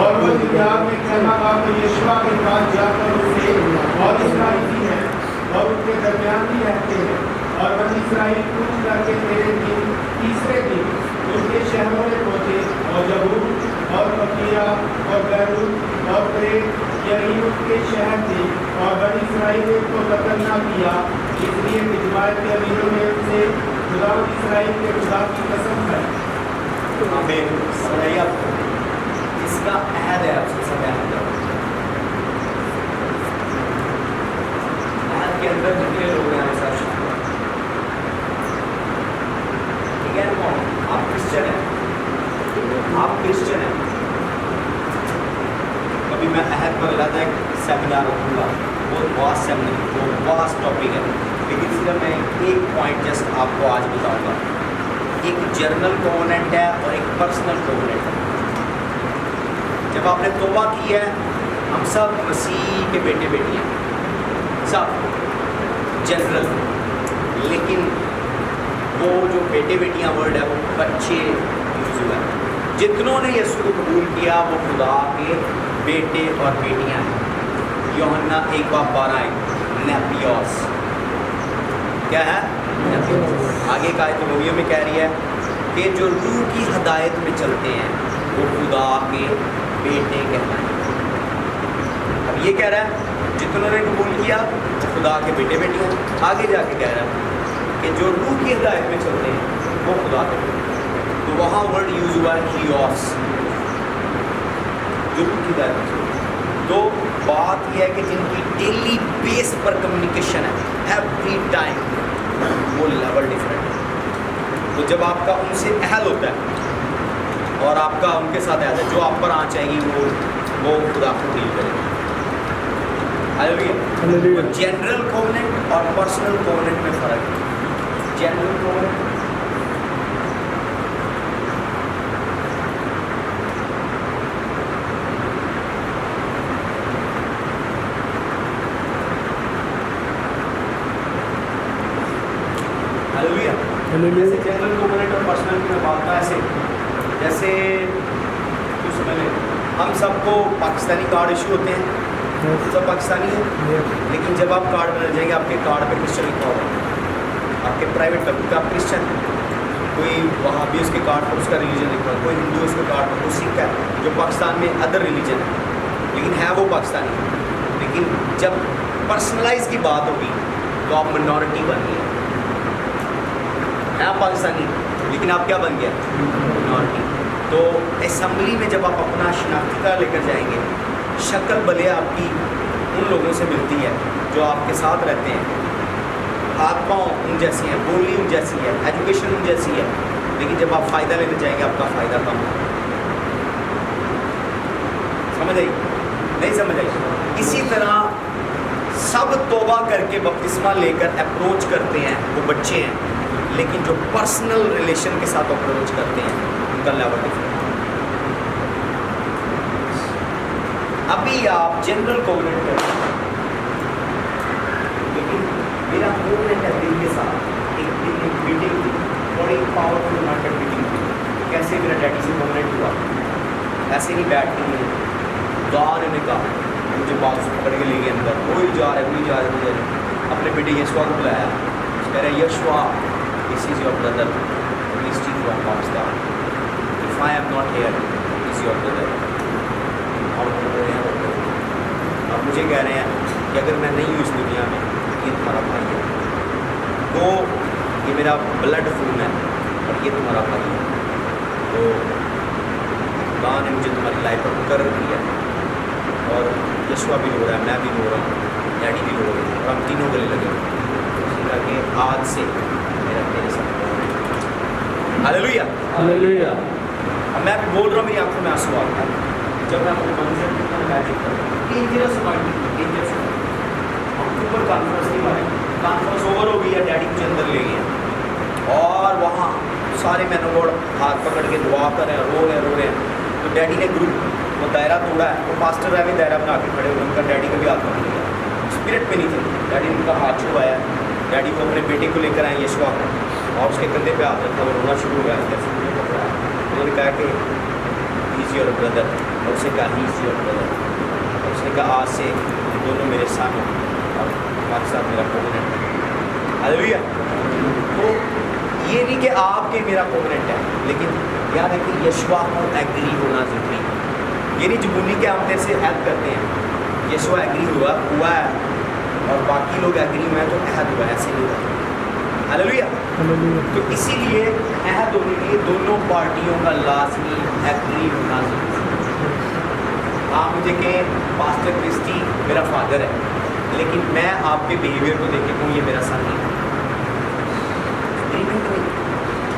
और वो दुनिया में कहना आप यीशुआ के पास जाकर उसे और इस्राएली हैं और उनके दरमियान भी रहते हैं, और बनी इस्राएल कूच करके तीसरे दिन उनके शहरों में पहुँचे, और जबूल और बकिया और बैरूत और क्रेत यरीमुत के शहर थे, और बनी इस्राएल ने उनको कत्ल न किया, इसलिए इजमाइल के अमीरों ने उनसे खुदा इस्राएल के खुदा की कसम है। हमें समझाइए आपको, इसका अहद है आपसे सब अहद है। अहद के अंदर जितने लोग हैं सब ठीक है ना। आप क्रिश्चियन हैं, आप क्रिश्चियन हैं। कभी मैं अहद पर लाता एक सेमिनार रखूँगा, बहुत वास्ट सेमिनार, बहुत वास्ट टॉपिक है, लेकिन सिर्फ मैं एक पॉइंट जस्ट आपको आज बताऊँगा। एक जर्नल कोवेनेंट है और एक पर्सनल कोवेनेंट है। जब आपने तौबा की है, हम सब मसीह के बेटे बेटी हैं, सब जनरल, लेकिन वो जो बेटे बेटियां वर्ड है वो बच्चे यूज हुआ है। जितनों ने यीशु को कबूल किया वो खुदा के बेटे और बेटियां हैं। यूहन्ना 1:12 नेपियोस क्या है? आगे का तो मूवियों में कह रही है कि जो रूह की हदायत में चलते हैं वो खुदा के बेटे कहलाएं। अब ये कह रहा है जितनों ने कबूल किया वो खुदा के बेटे बेटी हैं। आगे जाके कह रहा है कि जो रूह की हदायत में चलते हैं वो खुदा के बेटे। तो वहाँ वर्ड यूज हुआ है हियोस, जो रूह की हदायत में चलते हैं। तो बात यह है कि जिनकी डेली बेस पर कम्युनिकेशन है एवरी टाइम, वो लेवल डिफरेंट है। तो जब आपका उनसे अहल होता है और आपका उनके साथ अहल है, जो आप पर आँच आएगी वो खुदा को डील करेगा। हालेलुया। तो जनरल कोवेनेंट और पर्सनल कोवेनेंट में फ़र्क है। जनरल कोवेनेंट जैसे जनरल कोवेनेंट और पर्सनल की मैं बात करता ऐसे, जैसे कुछ समझ लें, हम सबको पाकिस्तानी कार्ड इशू होते हैं, सब पाकिस्तानी हैं, लेकिन जब आप कार्ड बना जाएंगे आपके कार्ड पे क्रिश्चियन लिखा होगा, आपके प्राइवेट कंपनी का क्रिश्चियन, कोई वहाँ भी उसके कार्ड पर उसका रिलीजन लिखा होगा, कोई हिंदू उसके कार्ड पर, कोई सिख है जो पाकिस्तान में अदर रिलीजन है लेकिन है वो पाकिस्तानी। लेकिन जब पर्सनलाइज की बात होगी तो आप मिनॉरिटी बन गए, आप पाकिस्तानी लेकिन आप क्या बन गया? मिनॉरिटी। तो असम्बली में जब आप अपना शनाख्ती कार्ड लेकर जाएंगे, शक्ल भले आपकी उन लोगों से मिलती है जो आपके साथ रहते हैं, हाथ पाँव उन जैसी हैं, बोली उन जैसी है, एजुकेशन उन जैसी है, लेकिन जब आप फ़ायदा लेने जाएंगे आपका फ़ायदा कम होगा। समझ आई? नहीं समझ आई? इसी तरह सब तौबा करके बपतिस्मा लेकर अप्रोच करते हैं वो बच्चे हैं, लेकिन जो पर्सनल रिलेशन के साथ अप्रोच करते हैं उनका लेवल डिफरेंट। अभी आप जनरल कोवेनेंट करते हैं, लेकिन मेरा कोवेनेंट है दिल के साथ। एक दिन एक मीटिंग थी, बड़ी पावरफुल मार्केट मीटिंग थी। कैसे मेरा डैडी से कोवेनेंट हुआ, ऐसे नहीं बैठ के नहीं, गाने ने कहा, मुझे बात पकड़ के ले गए अंदर, कोई जा रहा है कोई जा रहा है, अपने बेटे यशवा को बुलाया, कह रहे Yeshua this is your brother please from Pakistan, if I am not here is your brother. और बोल रहे हैं, अब मुझे कह रहे हैं कि अगर मैं नहीं हूँ इस दुनिया में, ये तुम्हारा भाई है, तो ये मेरा ब्लड खून है और ये तुम्हारा भाई है, तो खुदा ने मुझे तुम्हारी लाइफ पर मुकर्रर किया। और यशवा भी रो रहा है, मैं भी रो रहा हूँ, डैडी भी रो रहे हैं, और हम तीनों गले लगे। उसने कहा कि आज से मेरा तेरे साथ हालेलुया। हालेलुया। अब मैं बोल रहा हूँ, मेरी आंखों में आंसू आ रहा है जब मैं अपने मंजिल पर बैठ कर डेंजरस अक्टूबर कॉन्फ्रेंस के बारे में, कॉन्फ्रेंस ओवर हो गई है, डैडी मुझे अंदर ले गए और वहाँ सारे मैंने गॉड हाथ पकड़ के दुआ कर रहे हैं, रो रहे हैं। तो डैडी ने ग्रुप वो दायरा तोड़ा है, वो पास्टर है भी दायरा बना के खड़े हुए, उनका डैडी का भी हाथ पकड़ लिया, स्पिरिट में नहीं थे, डैडी ने उनका हाथ छुड़वाया। डैडी को अपने बेटे को लेकर आए यशवा को, और उसके कंधे पे हाथ रखा, वो रोना शुरू हो गया, जैसे मुझे पकड़ा है। उन्होंने कहा कि ही इज़ योर ब्रदर, और उसने कहा ही इज़ योर ब्रदर, और उसने कहा आज से दोनों मेरे सामने और हमारे साथ मेरा कोवेनेंट है। हालेलुया। तो ये नहीं कि आपके मेरा कोवेनेंट है, लेकिन याद है कि यशवा को एग्री होना ज़रूरी है। ये नहीं जुबूनी के हम तेरे से हेल्प करते हैं, यशवा एग्री हुआ है और बाकी लोग एग्री हुए हैं तो अहद हुआ, ऐसे नहीं होता। हालेलुया। हालेलुया। तो इसीलिए अहद होने के लिए दोनों पार्टियों का लाजमी एग्री होना ज़रूरी है। आप मुझे कहें पास्टर क्रिस्टी मेरा फादर है, लेकिन मैं आपके बिहेवियर को देख के कहूँ ये मेरा सन नहीं है,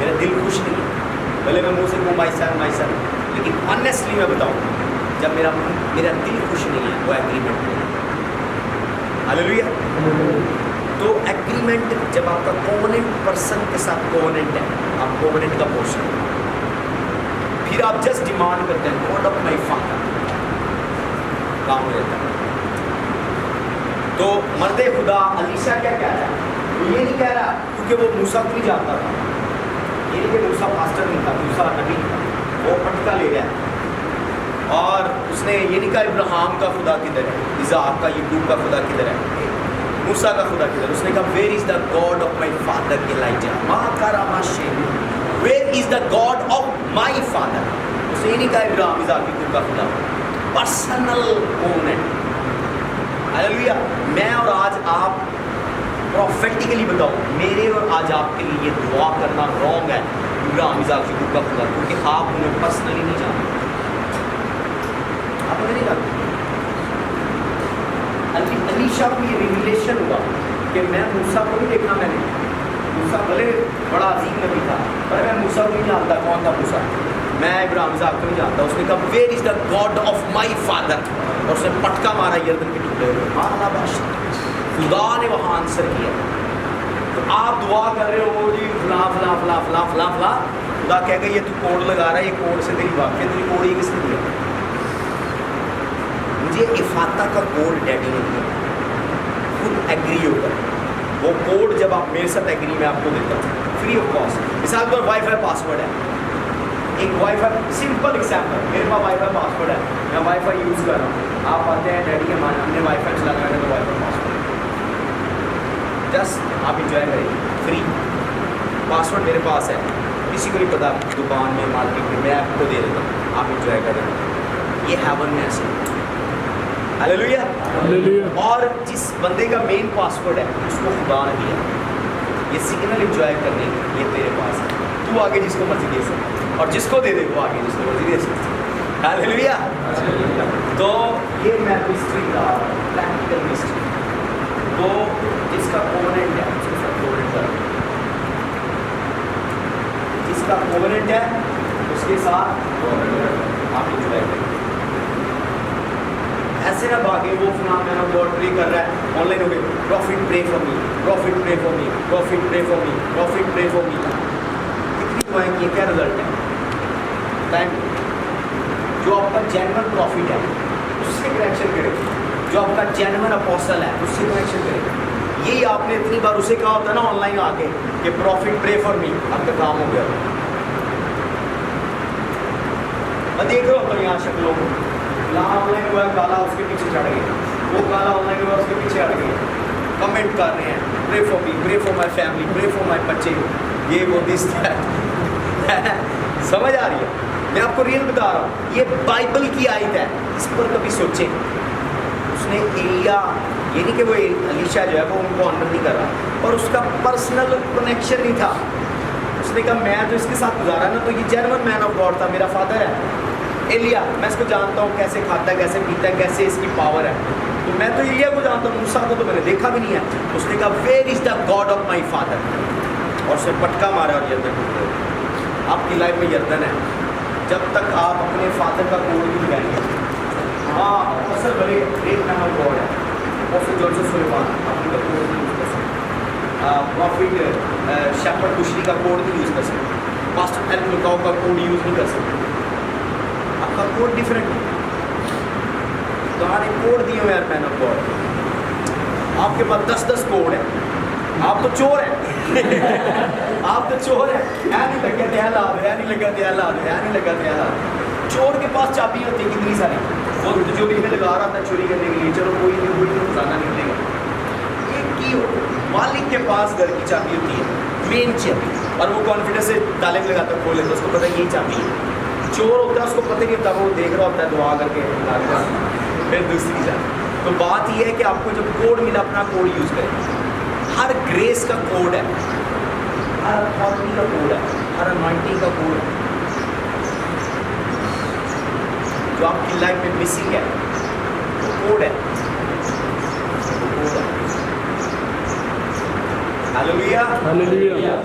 मेरा दिल खुश नहीं है, भले मैं मुँह से कहूँ माई सन, लेकिन ऑनेस्टली मैं बताऊँ जब मेरा दिल खुश नहीं है वो एग्रीमेंट नहीं है। हालेलुया। तो एग्रीमेंट जब आपका कोवेनेंट पर्सन के साथ कोवेनेंट है, आप कोवेनेंट का पोर्शन, फिर आप जस्ट डिमांड करते हैं गॉड ऑफ माई फादर, काम हो जाता है। तो मर्दे खुदा अलीशा क्या कह रहा है, वो ये नहीं कह रहा क्योंकि वो मूसा को नहीं जानता था, ये नहीं कि मूसा मास्टर नहीं था, मूसा नबी था, वो पटका ले गया और उसने ये नहीं कहा इब्राहिम का खुदा किधर है, इज़ाक का, याकूब का खुदा किधर है, मूसा का खुदा किधर, उसने कहा where is the God of my father Elijah, where is the God of my father. उसने ये नहीं कहा इब्राहिम इज़ाक याकूब का खुदा, पर्सनल कोवेनेंट। हालेलुया। मैं और आज आप प्रोफेटिकली बताओ, मेरे और आज आपके लिए ये दुआ करना रॉन्ग है इब्राहिम इज़ाक याकूब का खुदा, क्योंकि आप उन्हें पर्सनली नहीं जानते, आप उन्हें नहीं जानते। अलीशा को ये रिविलेशन हुआ कि मैं मूसा को नहीं देखा, मैंने मूसा भले बड़ा अजीम नबी था, पर मैं मूसा को नहीं जानता, कौन था मूसा, मैं इब्राहिम इज़ाक को नहीं जानता। उसने कहा where is the God of my father, और उसने पटका मारा यरदन के टुकड़े में, मारा बादशाह, खुदा ने वहाँ आंसर किया। तो आप दुआ कर रहे हो जी फला फला फला फला फला फला, खुदा कह गई ये तू कोड लगा रहा है, ये कोड से तेरी वाक़ई तेरी कोड ये किसने दिया, मुझे इफाता का कोड डैडी ने दिया, खुद एग्री होकर वो कोड जब आप मेरे साथ एग्री मैं आपको देता हूँ फ्री ऑफ कॉस्ट। मिसाल पर वाईफाई पासवर्ड है, एक वाईफाई सिंपल एग्जाम्पल, मेरे पास वाईफाई पासवर्ड है, मैं वाईफाई यूज़ कर रहा हूँ, आप आते हैं डैडी हमारे हमने वाईफाई चला रहे हैं तो वाईफाई पासवर्ड जस्ट आप इंजॉय करेंगे, फ्री पासवर्ड मेरे पास है, किसी को नहीं पता, दुकान में मार्केट में मैं आपको दे देता हूँ, आप इंजॉय करें, ये हेवन में ऐसे। हालेलुया। हालेलुया। और जिस बंदे का मेन पासवर्ड है उसको खुदा ने दिया, ये सिग्नल इंजॉय करने ये तेरे पास है, तू आगे जिसको मर्जी दे सकता, और जिसको दे दे वो आगे जिसको मर्जी दे सकता। हालेलुया। तो ये मैं मिस्ट्री का प्रैक्टिकल मिस्ट्री, तो जिसका कोवेनेंट है उसके साथ कोवेनेंट करो, जिसका कोवेनेंट है उसके साथ आप इंजॉय करें, ऐसे ना भागे वो फलां मेरा गॉड प्रे कर रहा है, ऑनलाइन हो गए prophet pray for me, prophet pray for me, prophet pray for me, prophet pray for me, कितनी दुआएं की, क्या रिजल्ट है, टाइम जो आपका जेन्युइन प्रॉफिट है उससे कनेक्शन करें, जो आपका जेन्युइन अपोस्टल है उससे कनेक्शन करें। यही आपने इतनी बार उसे कहा होता है ना ऑनलाइन आके कि प्रॉफिट प्रे फॉर मी, आपका काम हो गया। मैं देख रहा हूँ यहाँ शक्लों को, यहाँ ऑनलाइन हुआ काला उसके पीछे चढ़ गए, वो काला ऑनलाइन हुआ उसके पीछे अड़ गए, कमेंट कर रहे हैं pray for me, pray for my family, pray for my बच्चे, ये वो दिस समझ आ रही है? मैं आपको रियल बता रहा हूँ, ये बाइबल की आयत है, इस पर कभी सोचें। उसने एलिया, ये नहीं कि वो अलीशा जो है वो उनको ऑनर नहीं कर रहा, पर उसका पर्सनल कनेक्शन नहीं था। उसने कहा मैं तो इसके साथ गुजारा ना, तो ये जेन्युइन मैन ऑफ गॉड था, मेरा फादर है एलिया, मैं इसको जानता हूँ कैसे खाता है, कैसे पीता है, कैसे इसकी पावर है, तो मैं तो एलिया को जानता हूँ, मूसा को तो मैंने देखा भी नहीं है। उसने कहा where is the God of my father, और उसने पटका मारा और यर्दन टूट गया। आपकी लाइफ में यर्दन है, जब तक आप अपने फादर का कोड नहीं लगाएंगे। हाँ असल बड़े एक नाम ऑफ गॉड है, प्रोफेट जोसेफ सुलेमान अपने का कोड नहीं यूज़ कर सकते, प्रॉफिट शेपर्ड बुशरी का कोड नहीं यूज़ कर सकते, मास्टर एल लुकाओ का कोड यूज़ नहीं कर सकते। आपका कोड डिफरेंट है, तुम्हारे कोड दिए हुए हैं मैन ऑफ गॉड, आपके पास 10-10 कोड है, आप तो चोर हैं आप तो चोर हैं, नहीं लगा ध्यान ला दो, नहीं लगा ध्यान ला दो, नहीं लगा ध्यान ला दो। चोर के पास चाबी होती है कितनी सारी, वो तिजोरी में लगा रहा था चोरी करने के लिए, चलो कोई नहीं खजाना निकलेगा। एक की हो मालिक के पास घर की चाबी होती है, मेन चाबी, और वो कॉन्फिडेंस से ताले में लगाता खोल लेता, उसको पता है यही चाबी है। चोर होता है उसको पता नहीं होता, वो देख रहा होता है दुआ करके फिर दूसरी चाबी। तो बात यह है कि आपको जब कोड मिला अपना कोड यूज़ करें। हर ग्रेस का कोड है, हर अथॉरिटी का कोड है, हर अनॉइंटिंग का कोड है। जो आपकी लाइफ में मिसिंग है वो कोड है, वो कोड है। Hallelujah hallelujah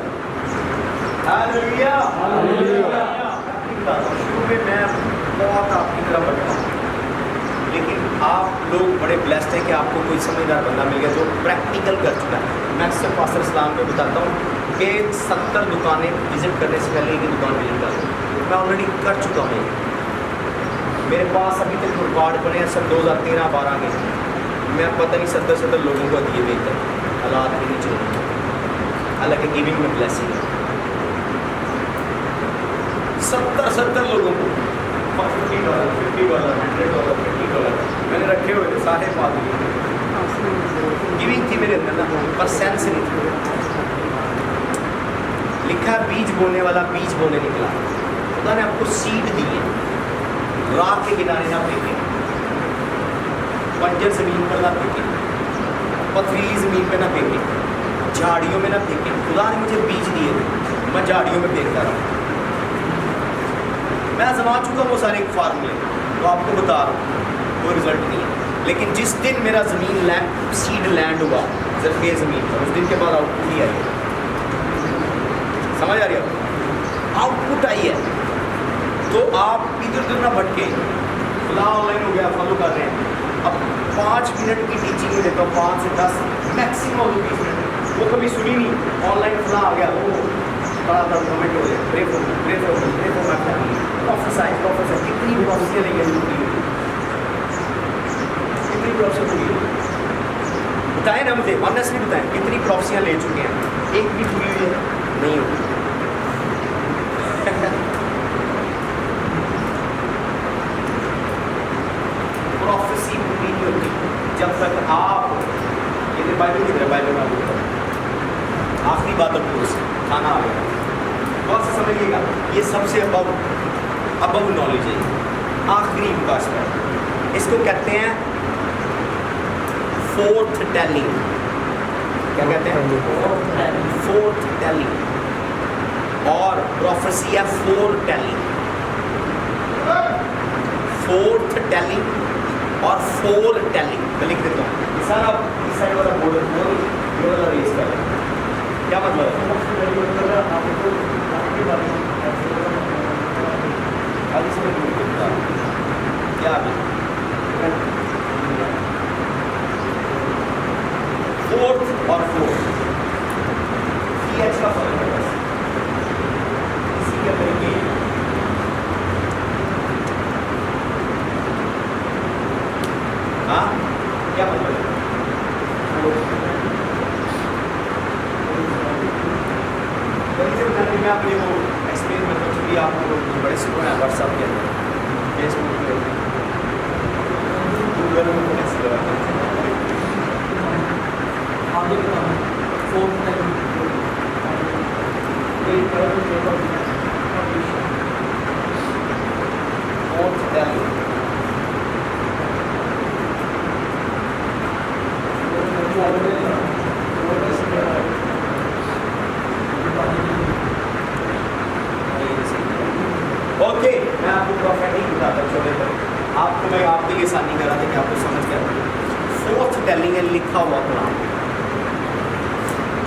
hallelujah hallelujah. शुरू में मैं बहुत आपकी तरह बढ़ता हूँ, लेकिन आप लोग बड़े ब्लेस्ड हैं कि आपको कोई समझदार बंदा मिल गया जो प्रैक्टिकल कर चुका है। मैं अक्सर पास्टर इस्लाम पे बताता हूँ कि 70 दुकानें विजिट करने से पहले एक दुकान विजिट कर लूँ, मैं ऑलरेडी कर चुका हूँ। मेरे पास अभी तक रिकॉर्ड बने हैं सब 2013-12 के, मैं पता नहीं 70 लोगों को दिए बेचता हूँ, हालात भी नहीं चाहिए, हालांकि गिविंग में ब्लेसिंग है। 70 लोगों को $50, $50, $100, $50 मैंने रखे हुए थे, सारे पा दिए। गिविंग थी मेरे अंदर ना, पर सेंस नहीं थी। लिखा बीज बोने वाला बीज बोने निकला। खुदा ने आपको सीड दी है, राह के किनारे ना फेंके, बंजर जमीन पर ना फेंके, पथरीली जमीन पे ना फेंके, झाड़ियों में ना फेंके। खुदा ने मुझे बीज दिए थे, मैं झाड़ियों में फेंकता रहा। मैं आजमा चुका हूँ वो सारे फार्मूले, तो आपको बता रहा हूँ कोई रिजल्ट नहीं है। लेकिन जिस दिन मेरा ज़मीन लैंड सीड लैंड हुआ जरखे ज़मीन पर, उस दिन के बाद आउटपुट ही आई है। समझ आ रही है? आउटपुट आई है। तो आप इधर उधर ना भटके, खुला ऑनलाइन हो गया, फॉलो कर रहे हैं। अब 5 मिनट की टीचिंग में देता हूँ, 5 से 10 मैक्सिमम 20 मिनट। वो कभी सुनी नहीं, ऑनलाइन खुला आ गया, वो बड़ा बड़ा कमेंट हो गया, pray for my family, prophesies कितनी प्रोफेसियाँ नहीं है, कितनी प्रोफेसियाँ पूरी बताएं ना मुझे, ऑनेस्टली बताएं कितनी प्रोफेसियाँ ले चुके हैं, एक भी पूरी हुई है नहीं होगी। प्रोफेसी पूरी नहीं होती जब तक आप ये बाइबल की तरह बाइबल में बोलता हूँ। आखिरी बात अब खाना आ गया, बहुत से समझिएगा, ये सबसे अबव नॉलेज है, आखिरी विकास है। इसको कहते हैं फोर्थ टेलिंग। क्या कहते हैं? Fourth telling. और प्रोफेसी है फोर टेलिंग, फोर्थ टेलिंग और फोर टेलिंग। मैं लिख देता हूँ सर, आप इस साइड वाला बोर्ड ये वाला रेस कर लें। क्या मतलब क्या फोर्थ और फोर्थ PH का फर्क है बस, इसी के तरीके आप ये वो एक्सप्लेन मतलब भी आप लोग बड़े स्लो हैं व्हाट्सएप के अंदर फेसबुक पे गूगल में बड़े स्लो हैं आगे बताओ फोर्थ Delhi. ओके मैं आपको प्रोफेटिक बताता चले पर आपको मैं आपके लिए आसानी कर रहा था कि आपको समझ कर फोर्थ टेलिंग है लिखा हुआ कुरान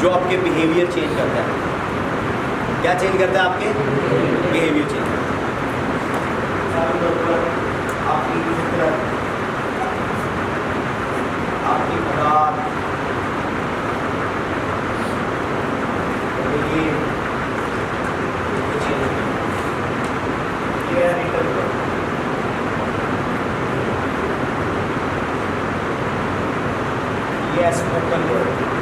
जो आपके बिहेवियर चेंज करता है क्या चेंज करता है आपके बिहेवियर चेंज आपकी फितरत आपकी खुराक Yes, spoken word.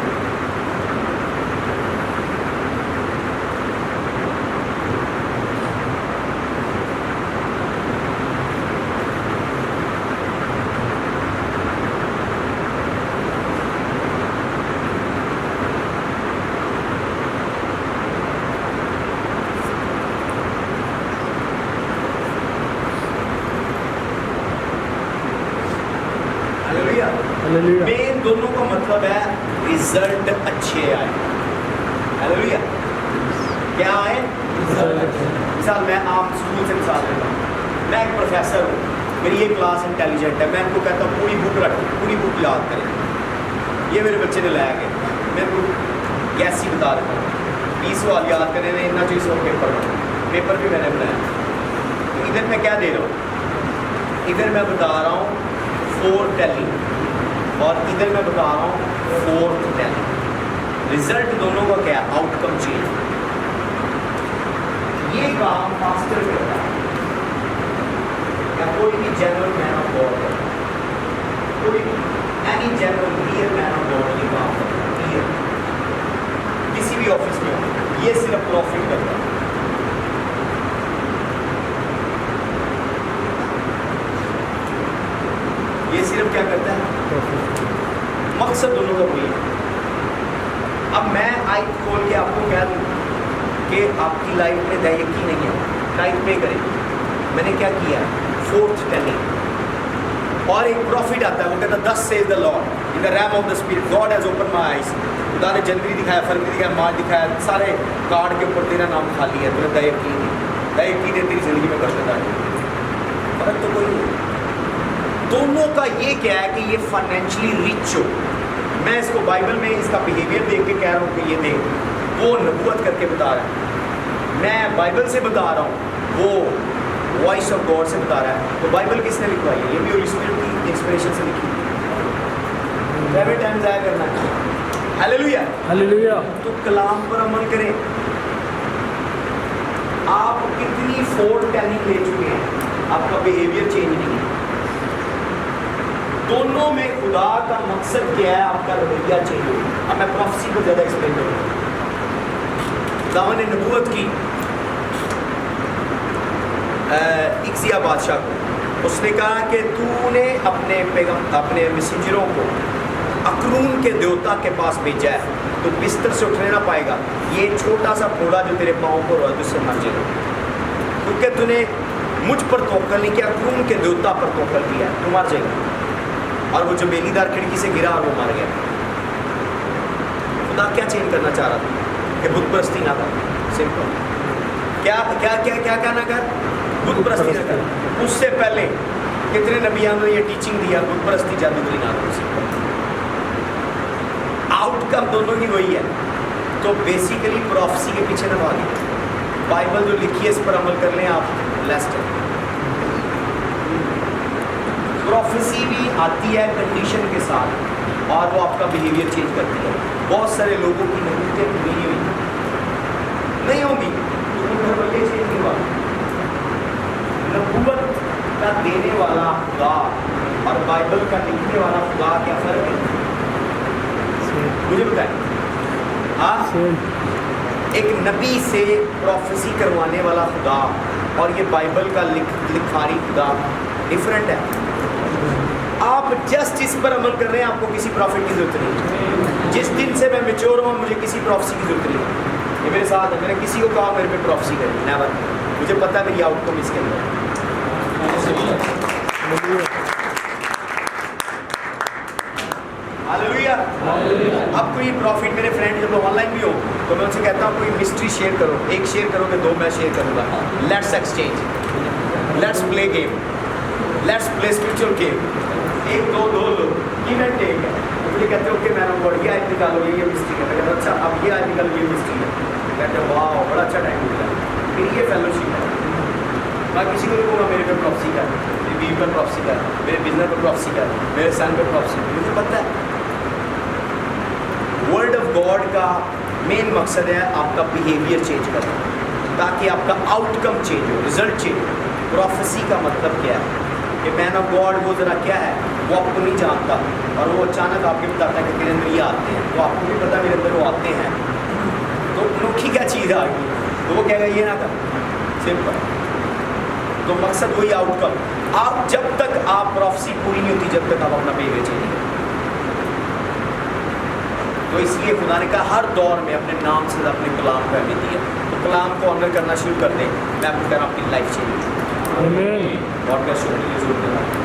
Hallelujah. Hallelujah main दोनों का मतलब है रिजल्ट अच्छे आए हालेलुया क्या आए मिसाल मैं आम स्कूल से मिसाल देता हूँ मैं एक प्रोफेसर हूँ मेरी ये क्लास इंटेलिजेंट है मैं इनको कहता हूँ पूरी बुक रख पूरी बुक याद करें ये मेरे बच्चे ने लाया गया मैं इनको कैसी बता देता हूँ 20 सवाल याद करें इतना चीज़ और पेपर भी मैंने बनाया तो इधर मैं क्या दे रहा हूँ इधर मैं बता रहा हूँ 4 टेलिंग और इधर मैं बता रहा हूँ 4 टेलिंग रिजल्ट दोनों का क्या है आउटकम चेंज ये काम मास्टर करता है या कोई भी जनरल मैन ऑफ गॉड है कोई भी any general real man of God ये काम करता है क्लियर किसी भी ऑफिस में हो ये सिर्फ प्रॉफिट करता है ये सिर्फ क्या करता है मकसद दोनों का वही है अब मैं आयत खोल के आपको कह दूँ कि आपकी लाइफ में दयाकी नहीं है लाइफ पे करें मैंने क्या किया 4th टेलिंग और एक प्रॉफिट आता है वो कहता है 10 says the Lord in the RAM of the spirit God has open my eyes खुदा ने जनवरी दिखाया फरवरी दिखाया मार्च दिखाया सारे कार्ड के ऊपर तेरा नाम खाली है तुम्हें दयाकी है तेरी ज़िंदगी में बरकत आ जाएगी फर्क तो कोई नहीं दोनों का ये क्या है कि ये फाइनेंशियली रिच हो मैं इसको बाइबल में इसका बिहेवियर देख के कह रहा हूँ कि ये देख वो नबूवत करके बता रहा है मैं बाइबल से बता रहा हूँ वो वॉइस ऑफ गॉड से बता रहा है तो बाइबल किसने लिखवाई है ये भी होली स्पिरिट की इंस्पिरेशन से लिखी है टाइम ज़ाया करना है हालेलुया हालेलुया तो कलाम पर अमल करें आप कितनी 4 टेलिंग ले चुके हैं आपका बिहेवियर चेंज नहीं है दोनों में खुदा का मकसद क्या है आपका रवैया चेंज हो अब मैं प्रोफेसी को ज़्यादा एक्सप्लेन करूँगा खुदा ने नबूवत की इक्सिया बादशाह को उसने कहा कि तूने अपने अपने मैसेंजरों को अकरून के देवता के पास भेजा है तो बिस्तर से उठने ना पाएगा ये छोटा सा फोड़ा जो तेरे पाँव पर रोआ तुझसे मर जाएगा क्योंकि तूने मुझ पर तवक्कल नहीं किया अकरून के देवता पर तवक्कल किया तू मर जाएगा और वो जो बेलीदार खिड़की से गिरा और वो मर गया खुदा क्या चेंज करना चाह रहा था कि बुत परस्ती ना कर सिंपल क्या क्या क्या क्या क्या ना कर बुत परस्ती ना कर उससे पहले कितने नबियों ने ये टीचिंग दिया बुत परस्ती जादूगरी ना करो सिंपल आउटकम दोनों ही वही है तो बेसिकली प्रोफेसी के पीछे ना भागे बाइबल जो लिखी है इस पर अमल कर लें आप लेस्ट है प्रोफेसी भी आती है कंडीशन के साथ और वो आपका बिहेवियर चेंज करती है बहुत सारे लोगों की नबूवतें पूरी नहीं होगी तो उन घर वाले चेंज नहीं हुआ नबूवत का देने वाला खुदा और बाइबल का लिखने वाला खुदा क्या फर्क है मुझे बताएं हाँ ایک نبی سے پروفیسی کروانے والا خدا اور یہ بائبل کا لکھاری خدا ڈفرینٹ ہے. آپ جسٹ اس پر عمل کر رہے ہیں, آپ کو کسی پروفٹ کی ضرورت نہیں. جس دن سے میں میچور ہوں مجھے کسی پروفیسی کی ضرورت نہیں. یہ میرے ساتھ ہے, میں نے کسی کو کہا میرے پہ پروفیسی کریں, نیور. مجھے پتہ ہے میری آؤٹ کم اس کے اندر. ہاللیلویا. اب کوئی پروفٹ میرے فرینڈ جب آن لائن بھی ہو تو میں ان سے کہتا ہوں کوئی مسٹری شیئر کرو, ایک شیئر کرو کہ 2 میں شیئر کروں گا. Let's exchange, let's play game, let's play spiritual game. 1 2 2 love give and take ہے. مجھے کہتے ہیں اوکے مین آف گاڈ یہ آیت نکالو, یہ مسٹری ہے. میں کہتا ہوں اچھا اب یہ آیت نکالو, یہ مسٹری ہے. کہتے ہیں واو بڑا اچھا ٹائم ملا. پھر یہ فیلو شپ ہے. میں کسی کو نہیں کہوں گا میرے پہ پروفیسی کر, میری بیوی پر پروفیسی کر, میرے بزنس پر پروفیسی کر, میرے سن پر پروفیسی کر. مجھے پتہ ہے ورڈ آف گاڈ کا مین مقصد ہے آپ کا بیہیویئر چینج کرنا, تاکہ آپ کا آؤٹ کم چینج ہو, رزلٹ چینج ہو. پروفیسی کا مطلب کیا ہے کہ مین آف گاڈ وہ ذرا کیا ہے, وہ آپ کو نہیں جانتا اور وہ اچانک آپ کے بتاتا ہے کہ میرے اندر یہ آتے ہیں, تو آپ کو بھی پتا میرے اندر وہ آتے ہیں, تو انوکھی کیا چیز آ گئی, تو وہ کہے گا یہ نہ کر, سمپل. تو مقصد وہی آؤٹ کم. آپ جب تک آپ پروفیسی پوری نہیں ہوتی جب تک آپ اپنا بیہیویئر چینج نہیں. تو اس لیے خدا نے کہا ہر دور میں اپنے نام سے اپنے کلام کو اہمیت دی ہے. تو کلام کو آنر کرنا شروع کر دیں, میں آپ کو کہہ رہا ہوں آپ کی لائف چینج ہو. آمین. اور کیا شکر ضرور دینا.